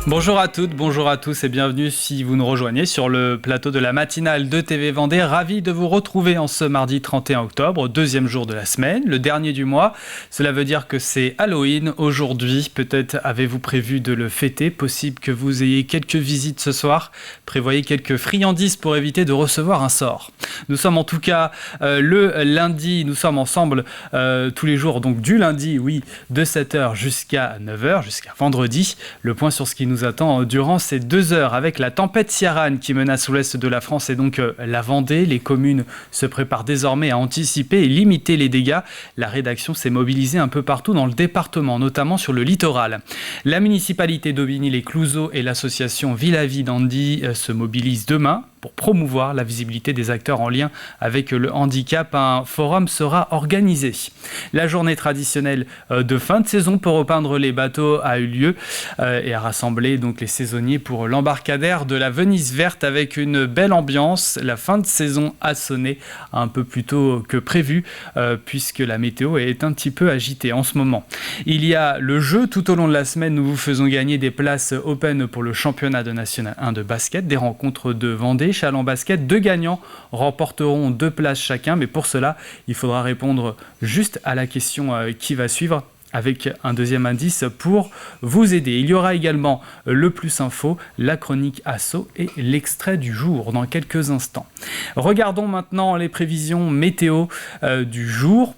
Bonjour à toutes, bonjour à tous et bienvenue si vous nous rejoignez sur le plateau de la matinale de TV Vendée. Ravi de vous retrouver en ce mardi 31 octobre, deuxième jour de la semaine, le dernier du mois. Cela veut dire que c'est Halloween aujourd'hui. Peut-être avez-vous prévu de le fêter. Possible que vous ayez quelques visites ce soir. Prévoyez quelques friandises pour éviter de recevoir un sort. Nous sommes en tout cas le lundi, nous sommes ensemble tous les jours, donc du lundi, oui, de 7h jusqu'à 9h, jusqu'à vendredi. Le point sur ce qui nous attend durant ces 2 heures avec la tempête Ciarán qui menace l'ouest de la France et donc la Vendée. Les communes se préparent désormais à anticiper et limiter les dégâts. La rédaction s'est mobilisée un peu partout dans le département, notamment sur le littoral. La municipalité d'Aubigny-les-Clouseaux et l'association Ville-à-Vie d'Andy se mobilisent demain pour promouvoir la visibilité des acteurs en lien avec le handicap. Un forum sera organisé. La journée traditionnelle de fin de saison pour repeindre les bateaux a eu lieu et a rassemblé donc les saisonniers pour l'embarcadère de la Venise verte avec une belle ambiance. La fin de saison a sonné un peu plus tôt que prévu puisque la météo est un petit peu agitée en ce moment. Il y a le jeu tout au long de la semaine. Nous vous faisons gagner des places open pour le championnat de National 1 de basket, des rencontres de Vendée. Châlons Basket, 2 gagnants remporteront 2 places chacun, mais pour cela, il faudra répondre juste à la question qui va suivre, avec un deuxième indice pour vous aider. Il y aura également le Plus Info, la chronique Asso et l'extrait du jour dans quelques instants. Regardons maintenant les prévisions météo du jour.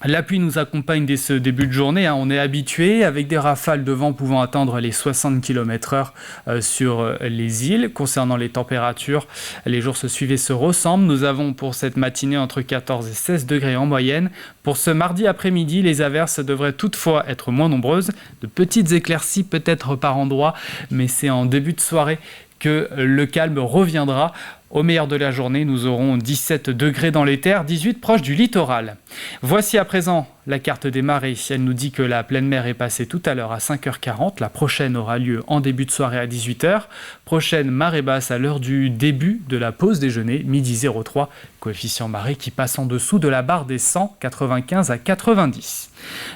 La pluie nous accompagne dès ce début de journée, on est habitué, avec des rafales de vent pouvant atteindre les 60 km/h sur les îles. Concernant les températures, les jours se suivent et se ressemblent. Nous avons pour cette matinée entre 14 et 16 degrés en moyenne. Pour ce mardi après-midi, les averses devraient toutefois être moins nombreuses. De petites éclaircies peut-être par endroits, mais c'est en début de soirée que le calme reviendra. Au meilleur de la journée, nous aurons 17 degrés dans les terres, 18 proches du littoral. Voici à présent la carte des marées. Elle nous dit que la pleine mer est passée tout à l'heure à 5h40. La prochaine aura lieu en début de soirée à 18h. Prochaine marée basse à l'heure du début de la pause déjeuner, midi 03. Coefficient marée qui passe en dessous de la barre des 100, 95 à 90.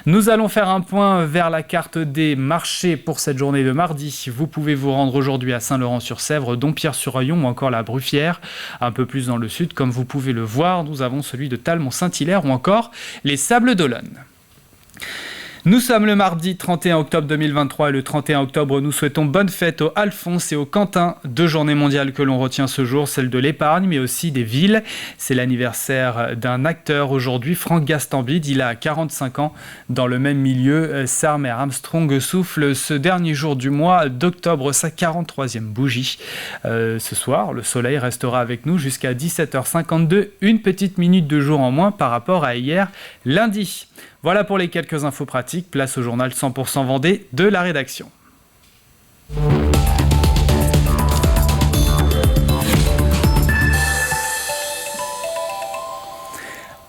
Nous allons faire un point vers la carte des marchés pour cette journée de mardi. Vous pouvez vous rendre aujourd'hui à Saint-Laurent-sur-Sèvre, Dompierre-sur-Rayon ou encore la Bruffière. Un peu plus dans le sud, comme vous pouvez le voir, nous avons celui de Talmont-Saint-Hilaire ou encore les Sables d'Olonne. Nous sommes le mardi 31 octobre 2023 et le 31 octobre, nous souhaitons bonne fête aux Alphonse et aux Quentin, 2 journées mondiales que l'on retient ce jour, celle de l'épargne mais aussi des villes. C'est l'anniversaire d'un acteur aujourd'hui, Franck Gastambide, il a 45 ans. Dans le même milieu, Sarmer Armstrong souffle ce dernier jour du mois d'octobre sa 43e bougie. Ce soir, le soleil restera avec nous jusqu'à 17h52, une petite minute de jour en moins par rapport à hier lundi. Voilà pour les quelques infos pratiques. Place au journal 100% Vendée de la rédaction.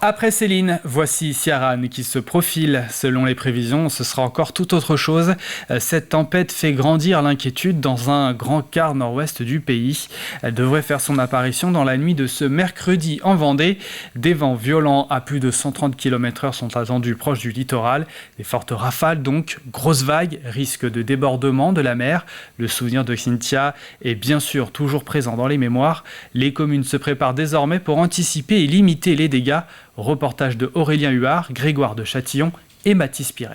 Après Céline, voici Ciarán qui se profile. Selon les prévisions, ce sera encore tout autre chose. Cette tempête fait grandir l'inquiétude dans un grand quart nord-ouest du pays. Elle devrait faire son apparition dans la nuit de ce mercredi en Vendée. Des vents violents à plus de 130 km/h sont attendus proches du littoral. Des fortes rafales donc, grosses vagues, risque de débordement de la mer. Le souvenir de Cynthia est bien sûr toujours présent dans les mémoires. Les communes se préparent désormais pour anticiper et limiter les dégâts. Reportage de Aurélien Huard, Grégoire de Châtillon et Mathis Pires.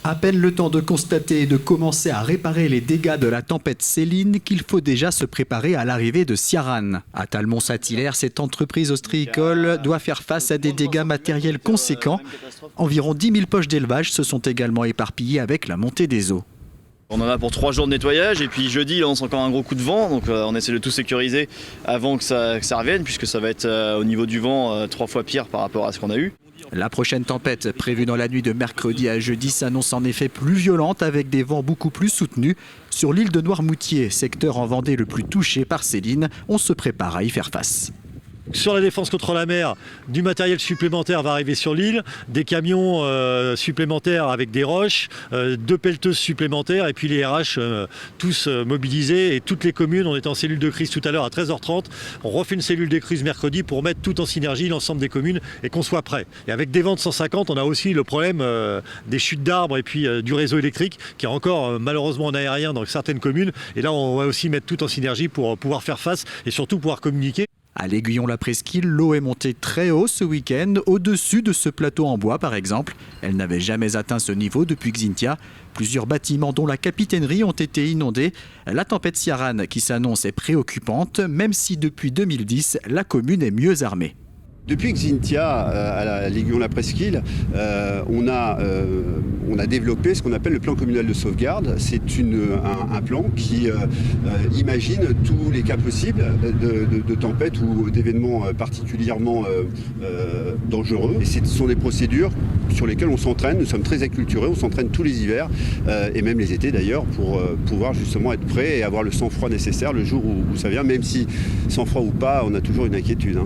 À peine le temps de constater et de commencer à réparer les dégâts de la tempête Céline qu'il faut déjà se préparer à l'arrivée de Ciarán. À Talmont-Saint-Hilaire, cette entreprise ostréicole doit faire face à des dégâts matériels conséquents. Environ 10 000 poches d'élevage se sont également éparpillées avec la montée des eaux. On en a pour 3 jours de nettoyage et puis jeudi il lance encore un gros coup de vent, donc on essaie de tout sécuriser avant que ça revienne, puisque ça va être au niveau du vent 3 fois pire par rapport à ce qu'on a eu. La prochaine tempête prévue dans la nuit de mercredi à jeudi s'annonce en effet plus violente avec des vents beaucoup plus soutenus. Sur l'île de Noirmoutier, secteur en Vendée le plus touché par Céline, on se prépare à y faire face. Sur la défense contre la mer, du matériel supplémentaire va arriver sur l'île, des camions supplémentaires avec des roches, 2 pelleteuses supplémentaires et puis les RH tous mobilisés et toutes les communes. On est en cellule de crise tout à l'heure à 13h30. On refait une cellule de crise mercredi pour mettre tout en synergie l'ensemble des communes et qu'on soit prêt. Et avec des vents de 150, on a aussi le problème des chutes d'arbres et puis du réseau électrique qui est encore malheureusement en aérien dans certaines communes. Et là, on va aussi mettre tout en synergie pour pouvoir faire face et surtout pouvoir communiquer. À l'Aiguillon-la-Presqu'île, l'eau est montée très haut ce week-end, au-dessus de ce plateau en bois par exemple. Elle n'avait jamais atteint ce niveau depuis Xynthia. Plusieurs bâtiments dont la capitainerie ont été inondés. La tempête Ciarán qui s'annonce est préoccupante, même si depuis 2010, la commune est mieux armée. Depuis Xynthia, à l'Aiguillon-la-Presqu'île, on a développé ce qu'on appelle le plan communal de sauvegarde. C'est un plan qui imagine tous les cas possibles de tempêtes ou d'événements particulièrement dangereux. Et ce sont des procédures sur lesquelles on s'entraîne. Nous sommes très acculturés, on s'entraîne tous les hivers, et même les étés d'ailleurs, pour pouvoir justement être prêt et avoir le sang-froid nécessaire le jour où ça vient, même si sang-froid ou pas, on a toujours une inquiétude.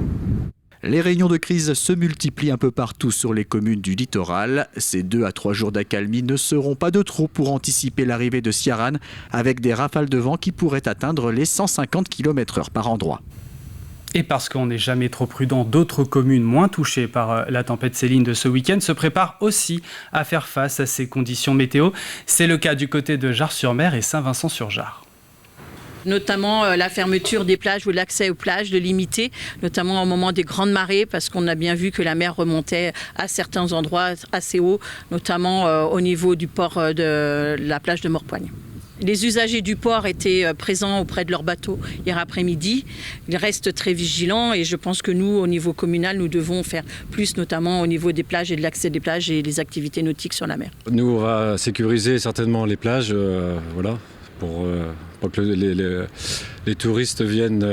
Les réunions de crise se multiplient un peu partout sur les communes du littoral. Ces 2 à 3 jours d'accalmie ne seront pas de trop pour anticiper l'arrivée de Ciarán, avec des rafales de vent qui pourraient atteindre les 150 km/h par endroit. Et parce qu'on n'est jamais trop prudent, d'autres communes moins touchées par la tempête Céline de ce week-end se préparent aussi à faire face à ces conditions météo. C'est le cas du côté de Jars-sur-Mer et Saint-Vincent-sur-Jars. Notamment la fermeture des plages ou l'accès aux plages, de limiter, notamment au moment des grandes marées, parce qu'on a bien vu que la mer remontait à certains endroits assez haut, notamment au niveau du port de la plage de Morpoigne. Les usagers du port étaient présents auprès de leur bateau hier après-midi. Ils restent très vigilants et je pense que nous, au niveau communal, nous devons faire plus, notamment au niveau des plages et de l'accès des plages et des activités nautiques sur la mer. Nous, on va sécuriser certainement les plages, voilà, pour que les touristes viennent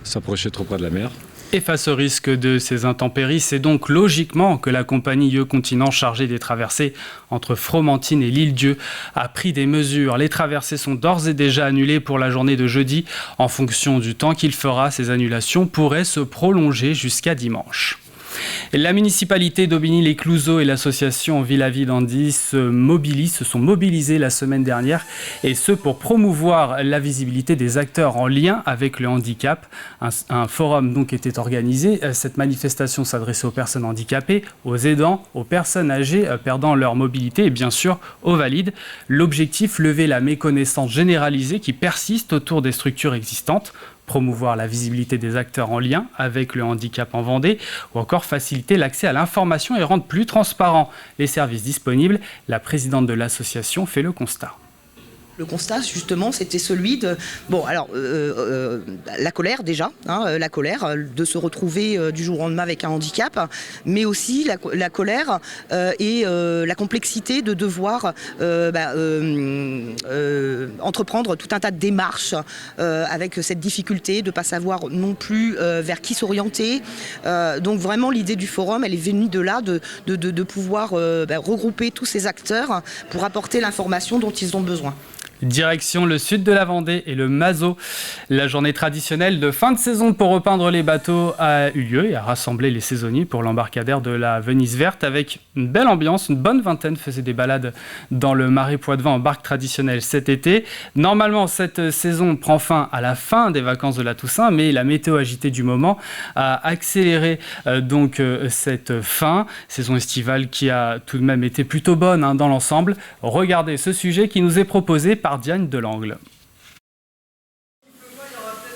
s'approcher trop près de la mer. Et face au risque de ces intempéries, c'est donc logiquement que la compagnie YE Continent chargée des traversées entre Fromentine et l'Île-Dieu a pris des mesures. Les traversées sont d'ores et déjà annulées pour la journée de jeudi. En fonction du temps qu'il fera, ces annulations pourraient se prolonger jusqu'à dimanche. La municipalité d'Aubigny-les-Clouseaux et l'association Villa Vivendi se sont mobilisés la semaine dernière, et ce pour promouvoir la visibilité des acteurs en lien avec le handicap. Un forum donc était organisé. Cette manifestation s'adressait aux personnes handicapées, aux aidants, aux personnes âgées perdant leur mobilité et bien sûr aux valides. L'objectif, lever la méconnaissance généralisée qui persiste autour des structures existantes, promouvoir la visibilité des acteurs en lien avec le handicap en Vendée, ou encore faciliter l'accès à l'information et rendre plus transparents les services disponibles. La présidente de l'association fait le constat. Le constat, justement, c'était celui de... la colère déjà, la colère de se retrouver du jour au lendemain avec un handicap, mais aussi la colère et la complexité de devoir entreprendre tout un tas de démarches avec cette difficulté de ne pas savoir non plus vers qui s'orienter. Donc vraiment, l'idée du forum, elle est venue de là, de pouvoir regrouper tous ces acteurs pour apporter l'information dont ils ont besoin. Direction le sud de la Vendée et le Mazo. La journée traditionnelle de fin de saison pour repeindre les bateaux a eu lieu et a rassemblé les saisonniers pour l'embarcadère de la Venise verte avec une belle ambiance. Une bonne vingtaine faisaient des balades dans le Marais Poitevin en barque traditionnelle cet été. Normalement, cette saison prend fin à la fin des vacances de la Toussaint, mais la météo agitée du moment a accéléré cette fin. Saison estivale qui a tout de même été plutôt bonne dans l'ensemble. Regardez ce sujet qui nous est proposé par Diane Delangle.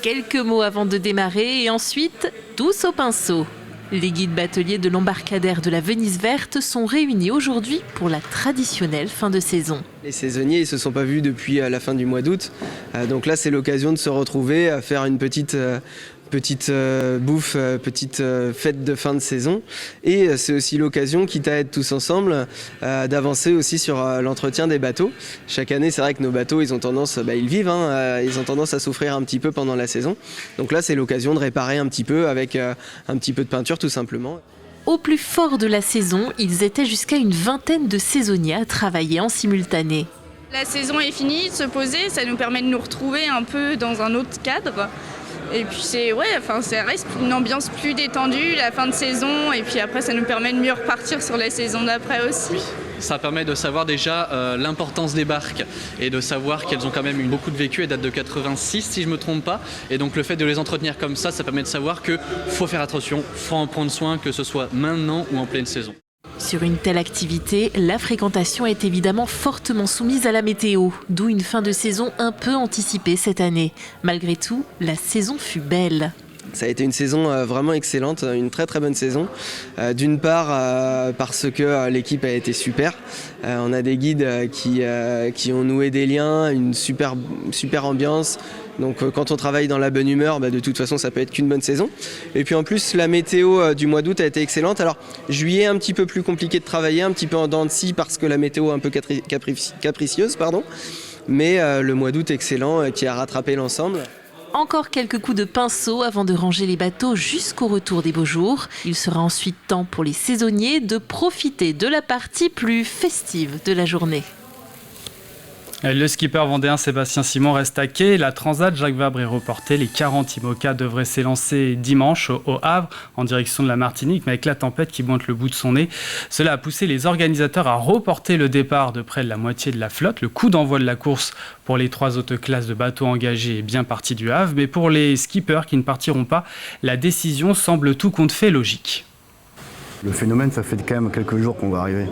Quelques mots avant de démarrer et ensuite, tous au pinceau. Les guides bateliers de l'embarcadère de la Venise verte sont réunis aujourd'hui pour la traditionnelle fin de saison. Les saisonniers ne se sont pas vus depuis la fin du mois d'août. Donc là, c'est l'occasion de se retrouver, à faire une petite bouffe, petite fête de fin de saison. Et c'est aussi l'occasion, quitte à être tous ensemble, d'avancer aussi sur l'entretien des bateaux. Chaque année, c'est vrai que nos bateaux, ils ont tendance, ils vivent, ils ont tendance à souffrir un petit peu pendant la saison. Donc là, c'est l'occasion de réparer un petit peu avec un petit peu de peinture, tout simplement. Au plus fort de la saison, ils étaient jusqu'à une vingtaine de saisonniers à travailler en simultané. La saison est finie, de se poser, ça nous permet de nous retrouver un peu dans un autre cadre. Et puis ça reste une ambiance plus détendue, la fin de saison, et puis après ça nous permet de mieux repartir sur les saisons d'après aussi. Oui. Ça permet de savoir déjà l'importance des barques et de savoir qu'elles ont quand même eu beaucoup de vécu, elles datent de 86 si je ne me trompe pas. Et donc le fait de les entretenir comme ça permet de savoir qu'il faut faire attention, il faut en prendre soin, que ce soit maintenant ou en pleine saison. Sur une telle activité, la fréquentation est évidemment fortement soumise à la météo, d'où une fin de saison un peu anticipée cette année. Malgré tout, la saison fut belle. Ça a été une saison vraiment excellente, une très très bonne saison. D'une part parce que l'équipe a été super. On a des guides qui ont noué des liens, une super ambiance. Donc quand on travaille dans la bonne humeur, de toute façon ça peut être qu'une bonne saison. Et puis en plus la météo du mois d'août a été excellente. Alors juillet un petit peu plus compliqué de travailler, un petit peu en dents de scie parce que la météo est un peu capricieuse. Mais le mois d'août excellent qui a rattrapé l'ensemble. Encore quelques coups de pinceau avant de ranger les bateaux jusqu'au retour des beaux jours. Il sera ensuite temps pour les saisonniers de profiter de la partie plus festive de la journée. Le skipper vendéen Sébastien Simon reste à quai. La Transat Jacques Vabre est reportée. Les 40 IMOCA devraient s'élancer dimanche au Havre en direction de la Martinique, mais avec la tempête qui pointe le bout de son nez. Cela a poussé les organisateurs à reporter le départ de près de la moitié de la flotte. Le coup d'envoi de la course pour les 3 autres classes de bateaux engagés est bien parti du Havre, mais pour les skippers qui ne partiront pas, la décision semble tout compte fait logique. Le phénomène, ça fait quand même quelques jours qu'on va arriver.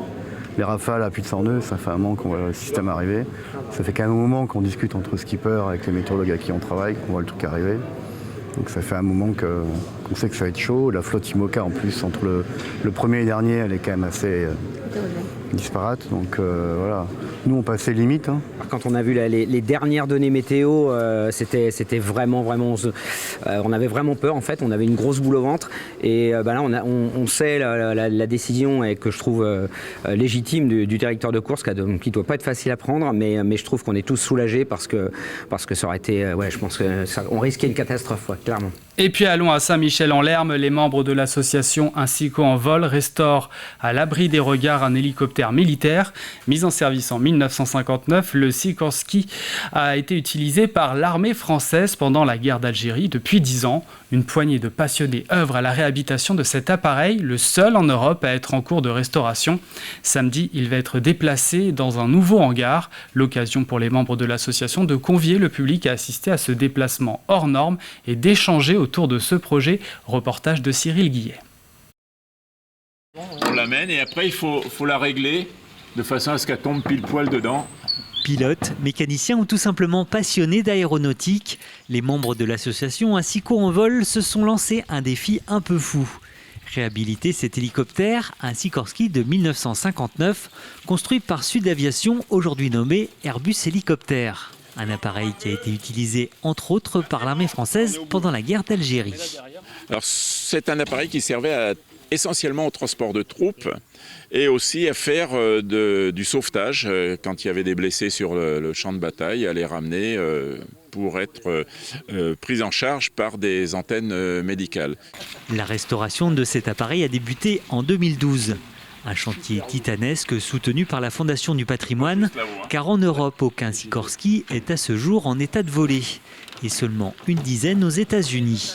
Les rafales à plus de 100 nœuds, ça fait un moment qu'on voit le système arriver. Ça fait quand même un moment qu'on discute entre skippers avec les météorologues à qui on travaille, qu'on voit le truc arriver. Donc ça fait un moment qu'on sait que ça va être chaud. La flotte IMOCA en plus, entre le premier et le dernier, elle est quand même assez disparate. Donc voilà, nous on passait limite. Quand on a vu les dernières données météo, c'était vraiment, on avait vraiment peur en fait. On avait une grosse boule au ventre. Et là on sait la décision et que je trouve légitime du directeur de course, qui ne doit pas être facile à prendre. Mais je trouve qu'on est tous soulagés parce que ça aurait été, je pense qu'on risquait une catastrophe, clairement. Et puis allons à Saint-Michel-en-Lerme. Les membres de l'association Insico en vol restaurent à l'abri des regards un hélicoptère militaire. Mis en service en 1959, le Sikorsky a été utilisé par l'armée française pendant la guerre d'Algérie depuis 10 ans. Une poignée de passionnés œuvre à la réhabilitation de cet appareil, le seul en Europe à être en cours de restauration. Samedi, il va être déplacé dans un nouveau hangar. L'occasion pour les membres de l'association de convier le public à assister à ce déplacement hors norme et d'échanger autour de ce projet. Reportage de Cyril Guillet. On l'amène et après il faut la régler de façon à ce qu'elle tombe pile poil dedans. Pilotes, mécaniciens ou tout simplement passionnés d'aéronautique, les membres de l'association Insico en vol se sont lancés un défi un peu fou. Réhabiliter cet hélicoptère, un Sikorsky de 1959, construit par Sud Aviation, aujourd'hui nommé Airbus Hélicoptère. Un appareil qui a été utilisé entre autres par l'armée française pendant la guerre d'Algérie. Alors c'est un appareil qui servait essentiellement au transport de troupes et aussi à faire du sauvetage quand il y avait des blessés sur le champ de bataille, à les ramener pour être pris en charge par des antennes médicales. La restauration de cet appareil a débuté en 2012. Un chantier titanesque soutenu par la Fondation du patrimoine, car en Europe, aucun Sikorsky est à ce jour en état de voler, et seulement une dizaine aux États-Unis.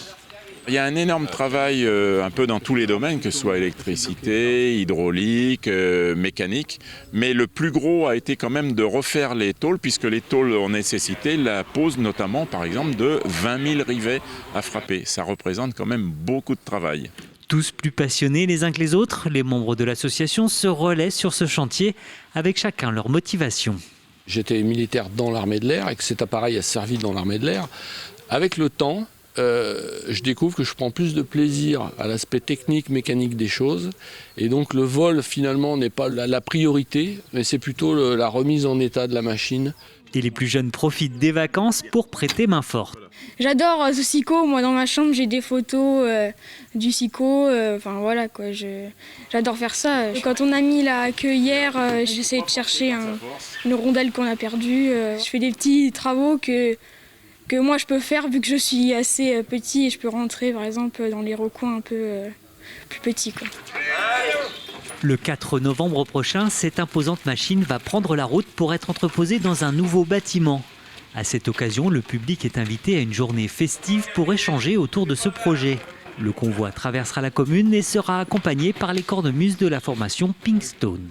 Il y a un énorme travail un peu dans tous les domaines, que ce soit électricité, hydraulique, mécanique. Mais le plus gros a été quand même de refaire les tôles, puisque les tôles ont nécessité la pose notamment, par exemple, de 20 000 rivets à frapper. Ça représente quand même beaucoup de travail. Tous plus passionnés les uns que les autres, les membres de l'association se relaient sur ce chantier avec chacun leur motivation. J'étais militaire dans l'armée de l'air et que cet appareil a servi dans l'armée de l'air. Avec le temps, je découvre que je prends plus de plaisir à l'aspect technique, mécanique des choses. Et donc le vol finalement n'est pas la priorité, mais c'est plutôt la remise en état de la machine. Et les plus jeunes profitent des vacances pour prêter main forte. J'adore ce Sico, moi dans ma chambre j'ai des photos du Sico, voilà quoi, j'adore faire ça. Quand on a mis la queue hier, j'essaie de chercher une rondelle qu'on a perdue. Je fais des petits travaux que moi je peux faire vu que je suis assez petit et je peux rentrer par exemple dans les recoins un peu plus petits, quoi. Le 4 novembre prochain, cette imposante machine va prendre la route pour être entreposée dans un nouveau bâtiment. À cette occasion, le public est invité à une journée festive pour échanger autour de ce projet. Le convoi traversera la commune et sera accompagné par les cornemuses de la formation Pinkstone.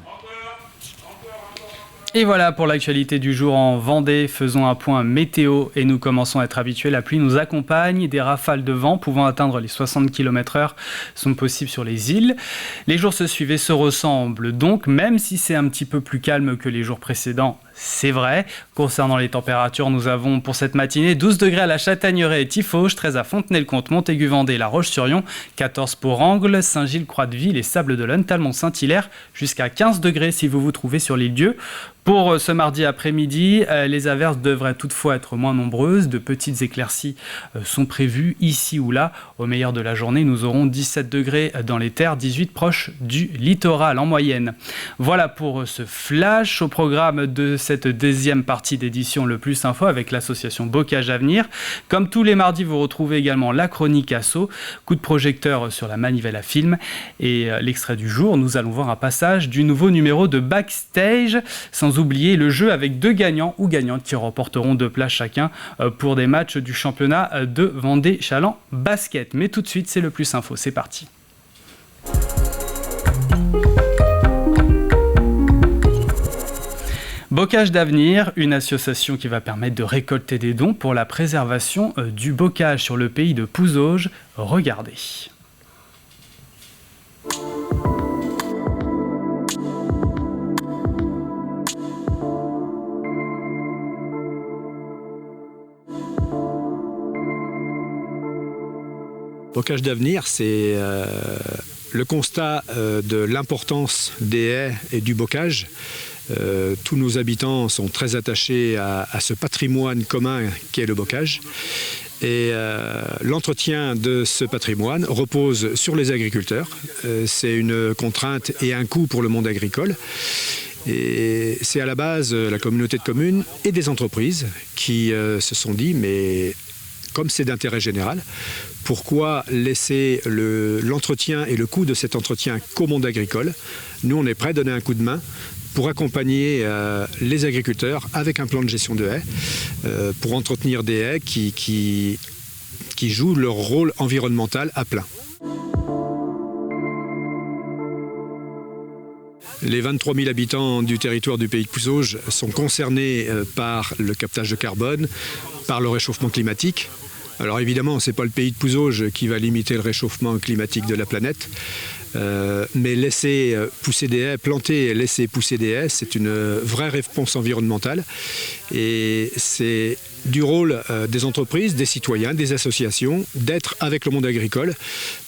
Et voilà pour l'actualité du jour en Vendée. Faisons un point météo et nous commençons à être habitués. La pluie nous accompagne. Des rafales de vent pouvant atteindre les 60 km/h sont possibles sur les îles. Les jours se suivent et se ressemblent donc, même si c'est un petit peu plus calme que les jours précédents. C'est vrai. Concernant les températures, nous avons pour cette matinée 12 degrés à la Châtaigneraie et Tiffauges, 13 à Fontenay-le-Comte, Montaigu-Vendée, La Roche-sur-Yon, 14 pour Angles, Saint-Gilles-Croix-de-Vie, les Sables-d'Olonne, Talmont-Saint-Hilaire, jusqu'à 15 degrés si vous vous trouvez sur l'île Dieu. Pour ce mardi après-midi, les averses devraient toutefois être moins nombreuses. De petites éclaircies sont prévues ici ou là. Au meilleur de la journée, nous aurons 17 degrés dans les terres, 18 proches du littoral en moyenne. Voilà pour ce flash. Au programme de cette deuxième partie d'édition Le Plus Info avec l'association Bocage Avenir. Comme tous les mardis, vous retrouvez également la chronique Asso, coup de projecteur sur la manivelle à film. Et l'extrait du jour, nous allons voir un passage du nouveau numéro de Backstage, sans oublier le jeu avec 2 gagnants ou gagnantes qui remporteront 2 places chacun pour des matchs du championnat de Vendée Chaland Basket. Mais tout de suite, c'est Le Plus Info, c'est parti. Bocage d'Avenir, une association qui va permettre de récolter des dons pour la préservation du bocage sur le pays de Pouzauges. Regardez. Bocage d'Avenir, c'est le constat de l'importance des haies et du bocage. Tous nos habitants sont très attachés à ce patrimoine commun qu'est le bocage. Et l'entretien de ce patrimoine repose sur les agriculteurs. C'est une contrainte et un coût pour le monde agricole. Et c'est à la base la communauté de communes et des entreprises qui se sont dit, mais comme c'est d'intérêt général, pourquoi laisser l'entretien et le coût de cet entretien qu'au monde agricole? Nous, on est prêts à donner un coup de main pour accompagner les agriculteurs avec un plan de gestion de haies, pour entretenir des haies qui jouent leur rôle environnemental à plein. Les 23 000 habitants du territoire du pays de Pouzauges sont concernés par le captage de carbone, par le réchauffement climatique. Alors évidemment, ce n'est pas le pays de Pouzauges qui va limiter le réchauffement climatique de la planète, mais laisser pousser des haies, planter et laisser pousser des haies, c'est une vraie réponse environnementale. Et c'est du rôle des entreprises, des citoyens, des associations, d'être avec le monde agricole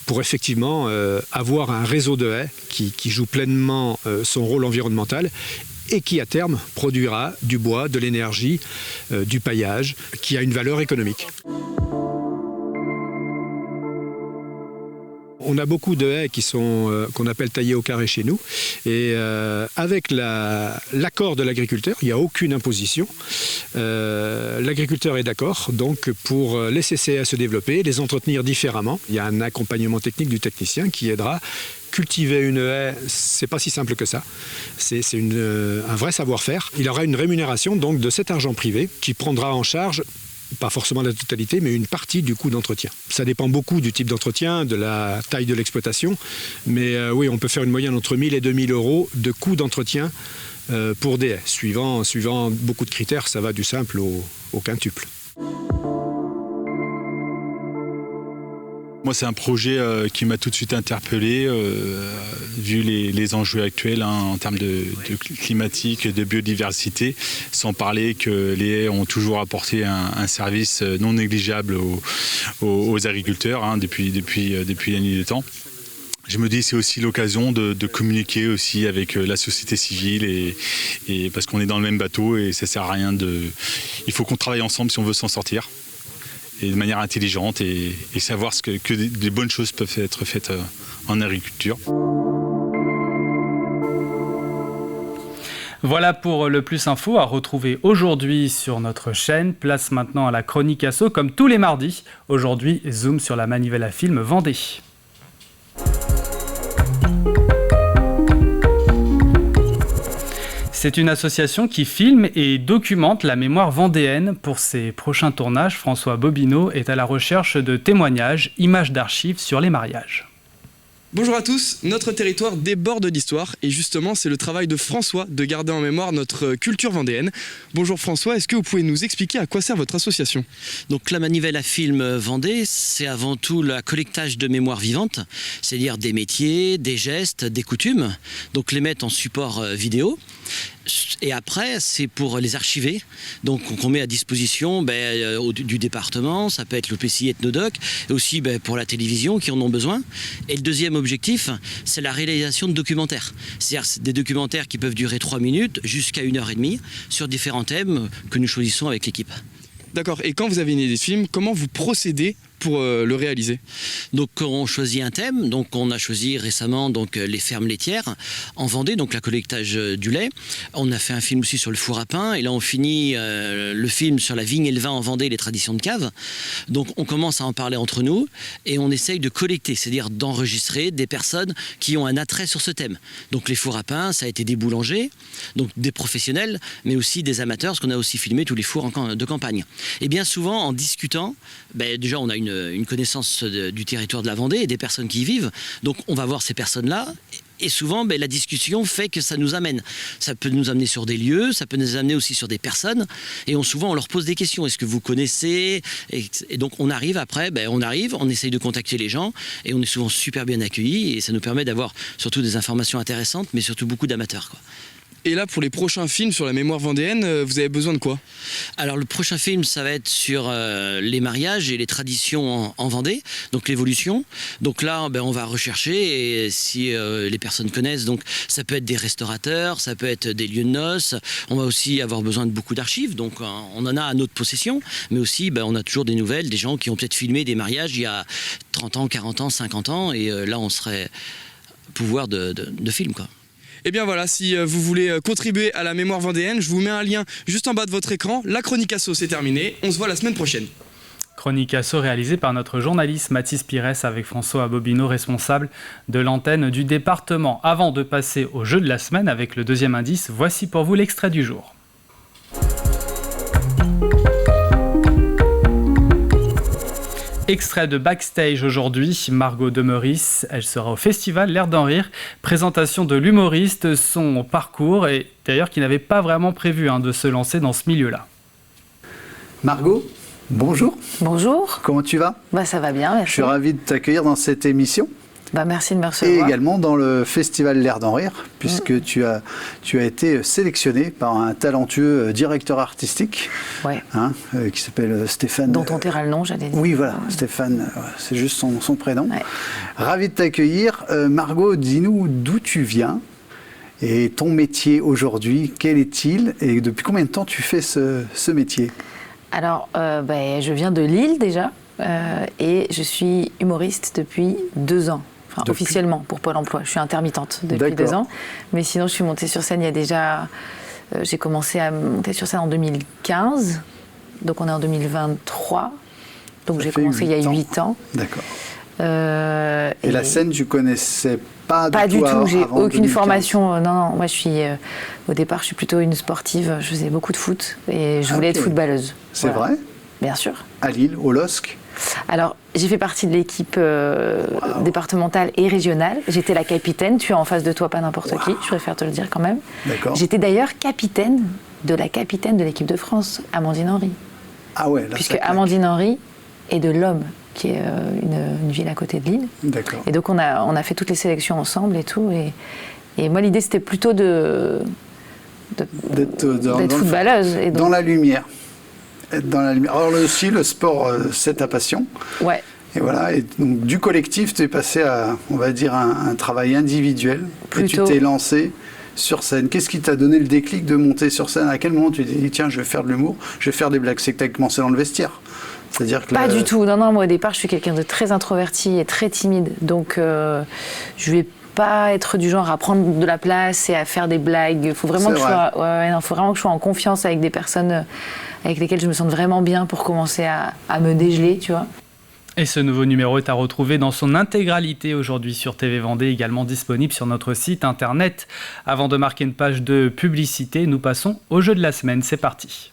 pour effectivement avoir un réseau de haies qui joue pleinement son rôle environnemental et qui à terme produira du bois, de l'énergie, du paillage, qui a une valeur économique. On a beaucoup de haies qui sont qu'on appelle taillées au carré chez nous. Et avec l'accord de l'agriculteur, il n'y a aucune imposition. L'agriculteur est d'accord donc pour laisser ces haies se développer, les entretenir différemment. Il y a un accompagnement technique du technicien qui aidera. Cultiver une haie, c'est pas si simple que ça. C'est un vrai savoir-faire. Il aura une rémunération donc de cet argent privé qui prendra en charge, pas forcément la totalité, mais une partie du coût d'entretien. Ça dépend beaucoup du type d'entretien, de la taille de l'exploitation, mais oui, on peut faire une moyenne entre 1 000 et 2 000 euros de coût d'entretien pour des haies. Suivant beaucoup de critères, ça va du simple au quintuple. Moi, c'est un projet qui m'a tout de suite interpellé, vu les enjeux actuels en termes de climatique, de biodiversité, sans parler que les haies ont toujours apporté un service non négligeable aux agriculteurs depuis la nuit des temps. Je me dis c'est aussi l'occasion de communiquer aussi avec la société civile et parce qu'on est dans le même bateau et ça sert à rien il faut qu'on travaille ensemble si on veut s'en sortir. Et de manière intelligente et savoir que des bonnes choses peuvent être faites en agriculture. Voilà pour le Plus Info à retrouver aujourd'hui sur notre chaîne. Place maintenant à la chronique Asso comme tous les mardis. Aujourd'hui, zoom sur la manivelle à film Vendée. C'est une association qui filme et documente la mémoire vendéenne. Pour ses prochains tournages, François Bobineau est à la recherche de témoignages, images d'archives sur les mariages. Bonjour à tous, notre territoire déborde d'histoire et justement c'est le travail de François de garder en mémoire notre culture vendéenne. Bonjour François, est-ce que vous pouvez nous expliquer à quoi sert votre association ? Donc la Manivelle à Film Vendée, c'est avant tout le collectage de mémoire vivante, c'est-à-dire des métiers, des gestes, des coutumes, donc les mettre en support vidéo. Et après, c'est pour les archiver, donc qu'on met à disposition du département, ça peut être l'OPCI Ethnodoc, et aussi pour la télévision qui en ont besoin. Et le deuxième objectif, c'est la réalisation de documentaires. C'est-à-dire des documentaires qui peuvent durer 3 minutes jusqu'à 1h30 sur différents thèmes que nous choisissons avec l'équipe. D'accord, et quand vous avez une idée de film, comment vous procédez pour le réaliser ? Donc on choisit un thème, donc on a choisi récemment les fermes laitières en Vendée, donc la collectage du lait. On a fait un film aussi sur le four à pain et là on finit le film sur la vigne et le vin en Vendée, les traditions de cave. Donc on commence à en parler entre nous et on essaye de collecter, c'est-à-dire d'enregistrer des personnes qui ont un attrait sur ce thème. Donc les fours à pain, ça a été des boulangers, donc des professionnels, mais aussi des amateurs, parce qu'on a aussi filmé tous les fours de campagne. Et bien souvent en discutant, déjà on a une connaissance du territoire de la Vendée et des personnes qui y vivent. Donc on va voir ces personnes-là et souvent la discussion fait que ça nous amène. Ça peut nous amener sur des lieux, ça peut nous amener aussi sur des personnes et souvent on leur pose des questions. Est-ce que vous connaissez ? Et donc on arrive après, on essaye de contacter les gens et on est souvent super bien accueillis et ça nous permet d'avoir surtout des informations intéressantes mais surtout beaucoup d'amateurs, quoi. Et là, pour les prochains films sur la mémoire vendéenne, vous avez besoin de quoi ? Alors le prochain film, ça va être sur les mariages et les traditions en Vendée, donc l'évolution. Donc là, on va rechercher et si les personnes connaissent, donc ça peut être des restaurateurs, ça peut être des lieux de noces. On va aussi avoir besoin de beaucoup d'archives, donc on en a à notre possession, mais aussi on a toujours des nouvelles, des gens qui ont peut-être filmé des mariages il y a 30 ans, 40 ans, 50 ans, et là on serait pouvoir de film, quoi. Et bien voilà, si vous voulez contribuer à la mémoire vendéenne, je vous mets un lien juste en bas de votre écran. La chronique asso, c'est terminé. On se voit la semaine prochaine. Chronique asso réalisée par notre journaliste Mathis Pires avec François Bobineau, responsable de l'antenne du département. Avant de passer au jeu de la semaine avec le deuxième indice, voici pour vous l'extrait du jour. Extrait de Backstage aujourd'hui, Margot Demeris, elle sera au festival L'Air d'en rire, présentation de l'humoriste, son parcours et d'ailleurs qui n'avait pas vraiment prévu de se lancer dans ce milieu-là. Margot, bonjour. Bonjour. Comment tu vas ? Ça va bien, merci. Je suis ravi de t'accueillir dans cette émission. Merci de me recevoir. Et également dans le festival L'Air d'en rire, puisque tu as été sélectionné par un talentueux directeur artistique qui s'appelle Stéphane. Dont on taira le nom, j'allais dire. Oui, voilà, Stéphane, c'est juste son prénom. Ouais. Ravi de t'accueillir. Margot, dis-nous d'où tu viens et ton métier aujourd'hui, quel est-il et depuis combien de temps tu fais ce métier ? Alors, je viens de Lille déjà et je suis humoriste depuis 2 ans. Officiellement pour Pôle emploi. Je suis intermittente depuis 2 ans. Mais sinon, je suis montée sur scène il y a déjà... j'ai commencé à monter sur scène en 2015. Donc, on est en 2023. Donc, j'ai commencé il y a 8 ans. D'accord. Et la scène, tu connaissais pas du tout. J'ai aucune formation. Non. Moi, au départ, je suis plutôt une sportive. Je faisais beaucoup de foot et je voulais être footballeuse. C'est vrai ? Bien sûr. À Lille, au LOSC ? Alors, j'ai fait partie de l'équipe départementale et régionale. J'étais la capitaine. Tu as en face de toi pas n'importe qui, je préfère te le dire quand même. D'accord. J'étais d'ailleurs capitaine de l'équipe de France, Amandine Henry. Ah ouais, là, puisque Amandine Henry est de l'Homme, qui est une ville à côté de Lille. D'accord. Et donc, on a fait toutes les sélections ensemble et tout. Et moi, l'idée, c'était plutôt d'être footballeuse. Et donc, dans la lumière. Alors aussi, le sport, c'est ta passion. Ouais. Et voilà. Et donc, du collectif, tu es passé à, on va dire, un travail individuel. Plutôt. Et tu t'es lancé sur scène. Qu'est-ce qui t'a donné le déclic de monter sur scène ? À quel moment tu t'es dit, tiens, je vais faire de l'humour, je vais faire des blagues ? C'est que tu as commencé dans le vestiaire. C'est-à-dire que pas du tout. Non, moi, au départ, je suis quelqu'un de très introverti et très timide. Donc, je vais pas être du genre à prendre de la place et à faire des blagues. Il faut vraiment que je sois en confiance avec des personnes avec lesquelles je me sente vraiment bien pour commencer à me dégeler, tu vois. Et ce nouveau numéro est à retrouver dans son intégralité aujourd'hui sur TV Vendée, également disponible sur notre site internet. Avant de marquer une page de publicité, nous passons au jeu de la semaine. C'est parti.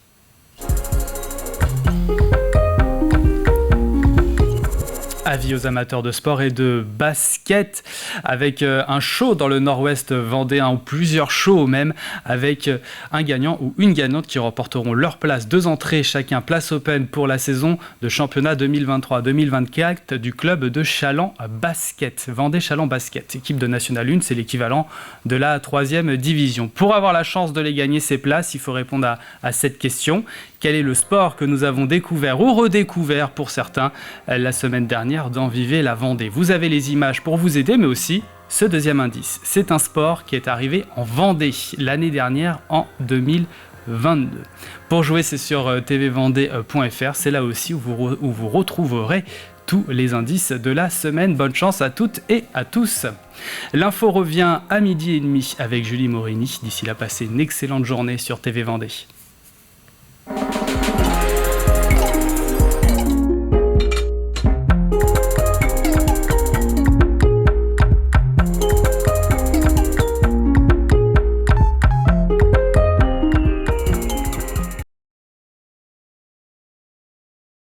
Avis aux amateurs de sport et de basket, avec un show dans le nord-ouest vendéen, ou plusieurs shows même, avec un gagnant ou une gagnante qui remporteront leur place. 2 entrées chacun, place open pour la saison de championnat 2023-2024 du club de Chaland Basket, Vendée Chaland Basket, équipe de National 1, c'est l'équivalent de la 3e division. Pour avoir la chance de les gagner ces places, il faut répondre à cette question. Quel est le sport que nous avons découvert ou redécouvert pour certains la semaine dernière dans Vivez la Vendée? Vous avez les images pour vous aider, mais aussi ce deuxième indice. C'est un sport qui est arrivé en Vendée l'année dernière, en 2022. Pour jouer, c'est sur tvvendée.fr. C'est là aussi où vous retrouverez tous les indices de la semaine. Bonne chance à toutes et à tous. L'info revient à 12h30 avec Julie Morini. D'ici là, passez une excellente journée sur TV Vendée.